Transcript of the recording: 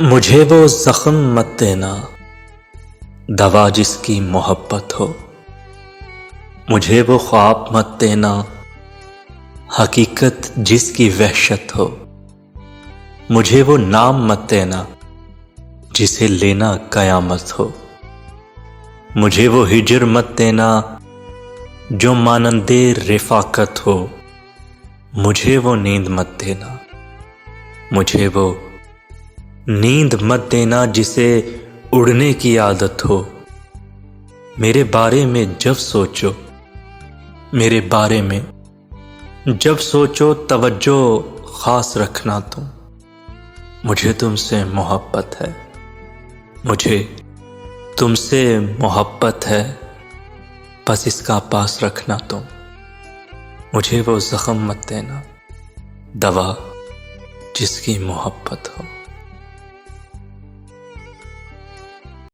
مجھے وہ زخم مت دینا دوا جس کی محبت ہو، مجھے وہ خواب مت دینا حقیقت جس کی وحشت ہو، مجھے وہ نام مت دینا جسے لینا قیامت ہو، مجھے وہ ہجر مت دینا جو مانندے رفاقت ہو، مجھے وہ نیند مت دینا، مجھے وہ نیند مت دینا جسے اڑنے کی عادت ہو، میرے بارے میں جب سوچو، میرے بارے میں جب سوچو توجہ خاص رکھنا تم، مجھے تم سے محبت ہے، مجھے تم سے محبت ہے، بس اس کا پاس رکھنا تم، مجھے وہ زخم مت دینا دوا جس کی محبت ہو۔